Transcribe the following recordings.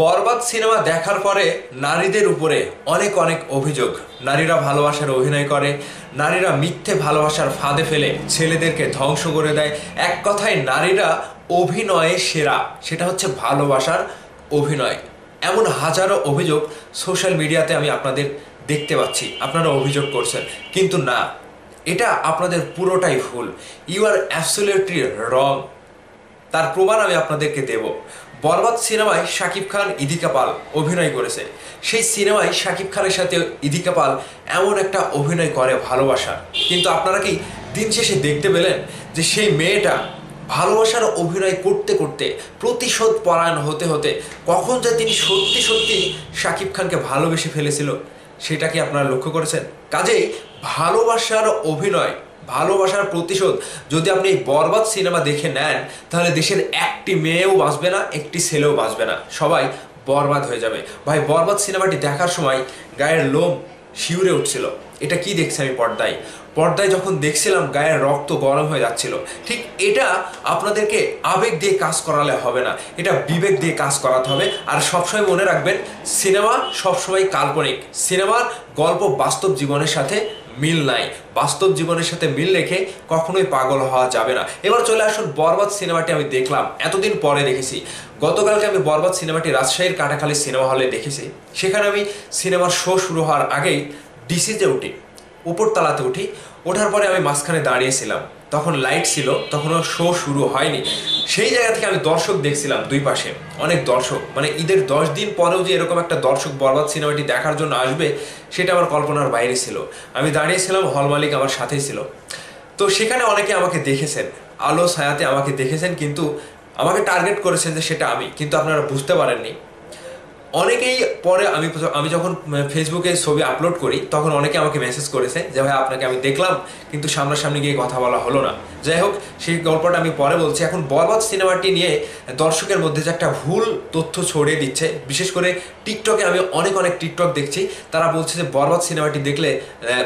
বরবাদ cinema দেখার পরে নারীদের উপরে অনেক অনেক অভিযোগ। নারীরা ভালোবাসার অভিনয় করে, নারীরা মিথ্যে ভালোবাসার ফাঁদে ফেলে ছেলেদেরকে ধ্বংস করে দেয়। এক কথায় নারীরা অভিনয়ে সেরা, সেটা হচ্ছে ভালোবাসার অভিনয়। এমন হাজারো অভিযোগ সোশ্যাল মিডিয়াতে আমি আপনাদের দেখতে পাচ্ছি, আপনারা অভিযোগ করছেন, কিন্তু না, এটা আপনাদের পুরোটাই ভুল। You are absolutely wrong. তার প্রমাণ আমি আপনাদেরকে দেব। বরবাদ সিনেমায় শাকিব খান, ইদিকা পাল অভিনয় করেছে। সেই সিনেমায় শাকিব খানের সাথে ইদিকা পাল এমন একটা অভিনয় করে ভালোবাসার, কিন্তু আপনারা কি দিন শেষে দেখতে পেলেন যে সেই মেয়েটা ভালোবাসার অভিনয় করতে করতে প্রতিশোধ পরায়ণ হতে হতে কখন যে তিনি সত্যি সত্যি শাকিব খানকে ভালোবেসে ফেলেছিল, সেটা কি আপনারা লক্ষ্য করেছেন? কাজেই ভালোবাসার অভিনয়, ভালোবাসার প্রতিশোধ যদি আপনি এই বরবাদ সিনেমা দেখে নেন, তাহলে দেশের একটি মেয়েও বাঁচবে না, একটি ছেলেও বাঁচবে না, সবাই বরবাদ হয়ে যাবে। ভাই, বরবাদ সিনেমাটি দেখার সময় গায়ের লোম শিউরে উঠছিল। এটা কি দেখছি আমি পর্দায় পর্দায় যখন দেখছিলাম গায়ের রক্ত গরম হয়ে যাচ্ছিল। ঠিক এটা আপনাদেরকে আবেগ দিয়ে কাজ করালে হবে না, এটা বিবেক দিয়ে কাজ করাতে হবে। আর সবসময় মনে রাখবেন, সিনেমা সবসময় কাল্পনিক, সিনেমার গল্প বাস্তব জীবনের সাথে মিল নাই। বাস্তব জীবনের সাথে মিল রেখে কখনোই পাগল হওয়া যাবে না। এবার চলে আসুন, বরবাদ সিনেমাটি আমি দেখলাম, এতদিন পরে দেখেছি। গতকালকে আমি বরবাদ সিনেমাটি রাজশাহীর কাটাখালী সিনেমা হলে দেখেছি। সেখানে আমি সিনেমার শো শুরু হওয়ার আগেই ডিসিতে উঠি, উপরতলাতে উঠি। ওঠার পরে আমি মাঝখানে দাঁড়িয়েছিলাম, তখন লাইট ছিল, তখনও শো শুরু হয়নি। সেই জায়গা থেকে আমি দর্শক দেখছিলাম, দুই পাশে অনেক দর্শক, মানে ঈদের 10 দিন পরেও যে এরকম একটা দর্শক বরবাদ সিনেমাটি দেখার জন্য আসবে, সেটা আমার কল্পনার বাইরে ছিল। আমি দাঁড়িয়েছিলাম, হল মালিক আমার সাথেই ছিল। তো সেখানে অনেকে আমাকে দেখেছেন, আলো ছায়াতে আমাকে দেখেছেন, কিন্তু আমাকে টার্গেট করেছেন যে সেটা আমি, কিন্তু আপনারা বুঝতে পারেননি। অনেকেই পরে আমি যখন ফেসবুকে ছবি আপলোড করি, তখন অনেকে আমাকে মেসেজ করেছে যে ভাই, আপনাকে আমি দেখলাম কিন্তু সামনাসামনি গিয়ে কথা বলা হলো না। যাই হোক, সেই গল্পটা আমি পরে বলছি। এখন বরবাদ সিনেমাটি নিয়ে দর্শকের মধ্যে যে একটা ভুল তথ্য ছড়িয়ে দিচ্ছে, বিশেষ করে টিকটকে আমি অনেক টিকটক দেখছি, তারা বলছে যে বরবাদ সিনেমাটি দেখলে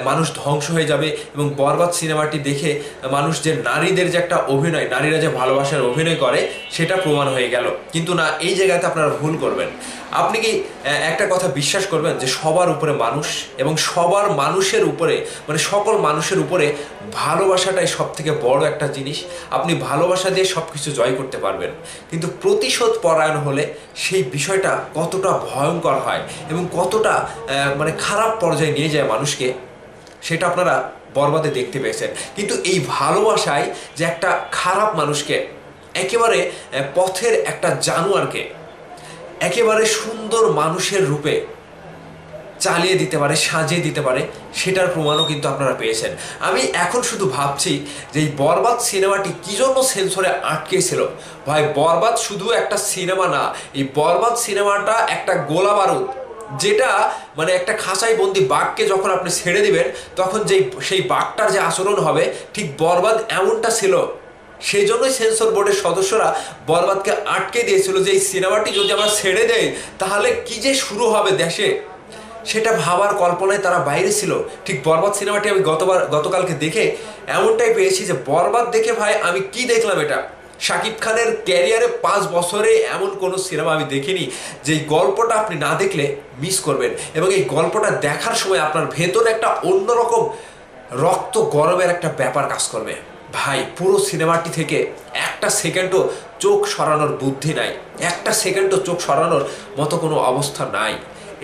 মানুষ ধ্বংস হয়ে যাবে, এবং বরবাদ সিনেমাটি দেখে মানুষ যে নারীদের যে একটা অভিনয়, নারীরা যে ভালোবাসার অভিনয় করে, সেটা প্রমাণ হয়ে গেল। কিন্তু না, এই জায়গাতে আপনারা ভুল করবেন। আপনি কি একটা কথা বিশ্বাস করবেন যে সবার উপরে মানুষ, এবং সবার মানুষের উপরে, মানে সকল মানুষের উপরে ভালোবাসাটাই সব থেকে বড় একটা জিনিস। আপনি ভালোবাসা দিয়ে সব কিছু জয় করতে পারবেন, কিন্তু প্রতিশোধ পরায়ণ হলে সেই বিষয়টা কতটা ভয়ঙ্কর হয় এবং কতটা মানে খারাপ পর্যায়ে নিয়ে যায় মানুষকে, সেটা আপনারা বরবাদে দেখতে পেয়েছেন। কিন্তু এই ভালোবাসায় যে একটা খারাপ মানুষকে, একেবারে পথের একটা জানোয়ারকে একেবারে সুন্দর মানুষের রূপে চালিয়ে দিতে পারে, সাজিয়ে দিতে পারে, সেটার প্রমাণও কিন্তু আপনারা পেয়েছেন। আমি এখন শুধু ভাবছি যে এই বরবাদ সিনেমাটি কী জন্য সেন্সরে আটকেছিল। ভাই, বরবাদ শুধু একটা সিনেমা না, এই বরবাদ সিনেমাটা একটা গোলা বারুদ, যেটা মানে একটা খাঁচায় বন্দি বাঘকে যখন আপনি ছেড়ে দিবেন, তখন সেই বাঘটার যে আচরণ হবে, ঠিক বরবাদ এমনটা ছিল। সেই জন্যই সেন্সর বোর্ডের সদস্যরা বরবাদকে আটকে দিয়েছিল যে এই সিনেমাটি যদি আমরা ছেড়ে দেই, তাহলে কি যে শুরু হবে দেশে, সেটা ভাবার কল্পনায় তারা বাইরে ছিল। ঠিক বরবাদ সিনেমাটি আমি গতকালকে দেখে এমনটাই পেয়েছি যে বরবাদ দেখে ভাই আমি কি দেখলাম, এটা শাকিব খানের ক্যারিয়ারে 5 বছরে এমন কোনো সিনেমা আমি দেখিনি যে গল্পটা আপনি না দেখলে মিস করবেন, এবং এই গল্পটা দেখার সময় আপনার ভেতরে একটা অন্যরকম রক্ত গরমের একটা ব্যাপার কাজ করবে। ভাই, পুরো সিনেমাটি থেকে একটা সেকেন্ডও চোখ সরানোর বুদ্ধি নাই, একটা সেকেন্ডও চোখ সরানোর মতো কোনো অবস্থা নাই।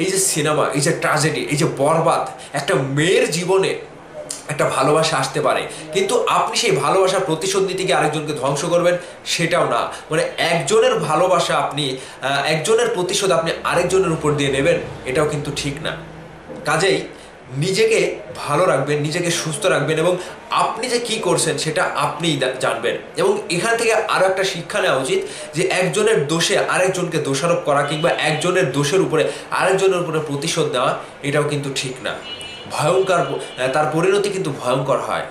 এই যে সিনেমা, এই যে ট্র্যাজেডি, এই যে বরবাদ, একটা মেয়ের জীবনে একটা ভালোবাসা আসতে পারে, কিন্তু আপনি সেই ভালোবাসার প্রতিশোধ নিতে গিয়ে আরেকজনকে ধ্বংস করবেন, সেটাও না। মানে একজনের ভালোবাসা আপনি, একজনের প্রতিশোধ আপনি আরেকজনের উপর দিয়ে নেবেন, এটাও কিন্তু ঠিক না। কাজেই নিজেকে ভালো রাখবেন, নিজেকে সুস্থ রাখবেন, এবং আপনি যে কি করছেন সেটা আপনিই জানবেন। এবং এখান থেকে আরও একটা শিক্ষা নেওয়া উচিত যে একজনের দোষে আরেকজনকে দোষারোপ করা, কিংবা একজনের দোষের উপরে আরেকজনের উপরে প্রতিশোধ নেওয়া, এটাও কিন্তু ঠিক না। ভয়ঙ্কর, তার পরিণতি কিন্তু ভয়ঙ্কর হয়।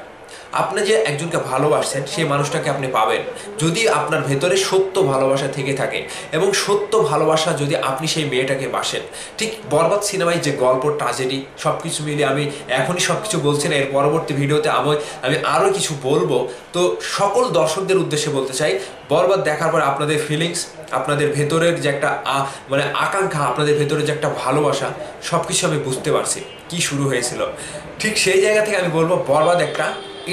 আপনি যে একজনকে ভালোবাসছেন সেই মানুষটাকে আপনি পাবেন যদি আপনার ভেতরে সত্য ভালোবাসা থেকে থাকে এবং সত্য ভালোবাসা যদি আপনি সেই মেয়েটাকে বাসেন। ঠিক বরবাদ সিনেমায় যে গল্প, ট্র্যাজেডি সব কিছু মিলিয়ে আমি এখনই সব কিছু বলছি না, এর পরবর্তী ভিডিওতে আমি আরও কিছু বলবো। তো সকল দর্শকদের উদ্দেশ্যে বলতে চাই, বরবাদ দেখার পর আপনাদের ফিলিংস, আপনাদের ভেতরের যে একটা মানে আকাঙ্ক্ষা, আপনাদের ভেতরে যে একটা ভালোবাসা, সব কিছু আমি বুঝতে পারছি কি শুরু হয়েছিল। ঠিক সেই জায়গা থেকে আমি বলবো বরবাদ একটা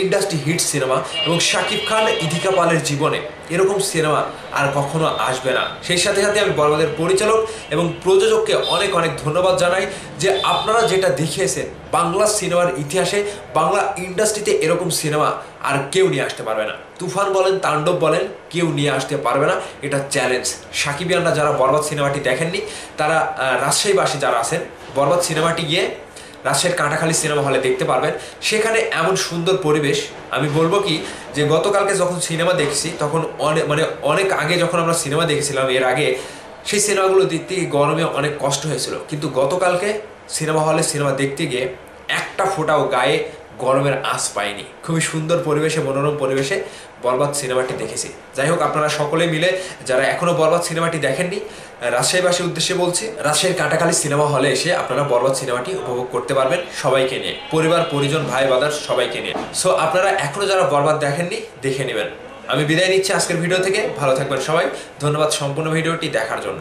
ইন্ডাস্ট্রি হিট সিনেমা এবং শাকিব খান, ইথিকা পালের জীবনে এরকম সিনেমা আর কখনো আসবে না। সেই সাথে সাথে আমি বরবাদের পরিচালক এবং প্রযোজককে অনেক অনেক ধন্যবাদ জানাই যে আপনারা যেটা দেখিয়েছেন বাংলা সিনেমার ইতিহাসে, বাংলা ইন্ডাস্ট্রিতে এরকম সিনেমা আর কেউ নিয়ে আসতে পারবে না। তুফান বলেন, তাণ্ডব বলেন, কেউ নিয়ে আসতে পারবে না, এটা চ্যালেঞ্জ। সাকিবিয়ানরা যারা বরবাদ সিনেমাটি দেখেননি তারা রাজশাহীবাসী যারা আছেন, বরবাদ সিনেমাটি গিয়ে রাজশাহীর কাঁটাখালী সিনেমা হলে দেখতে পারবেন। সেখানে এমন সুন্দর পরিবেশ, আমি বলবো কি যে গতকালকে যখন সিনেমা দেখছি তখন অনেক আগে যখন আমরা সিনেমা দেখেছিলাম, এর আগে সেই সিনেমাগুলো দেখতে গরমে অনেক কষ্ট হয়েছিল, কিন্তু গতকালকে সিনেমা হলে সিনেমা দেখতে গিয়ে একটা ফোঁটাও গায়ে গরমের আঁচ পাইনি। খুবই সুন্দর পরিবেশে, মনোরম পরিবেশে বরবাদ সিনেমাটি দেখেছি। যাই হোক, আপনারা সকলে মিলে যারা এখনও বরবাদ সিনেমাটি দেখেননি, রাজশাহীবাসীর উদ্দেশ্যে বলছি, রাজশাহীর কাঁটাখালী সিনেমা হলে এসে আপনারা বরবাদ সিনেমাটি উপভোগ করতে পারবেন সবাইকে নিয়ে, পরিবার, পরিজন, ভাই বাদার সবাইকে নিয়ে। সো আপনারা এখনও যারা বরবাদ দেখেননি দেখে নেবেন। আমি বিদায় নিচ্ছি আজকের ভিডিও থেকে। ভালো থাকবেন সবাই। ধন্যবাদ সম্পূর্ণ ভিডিওটি দেখার জন্য।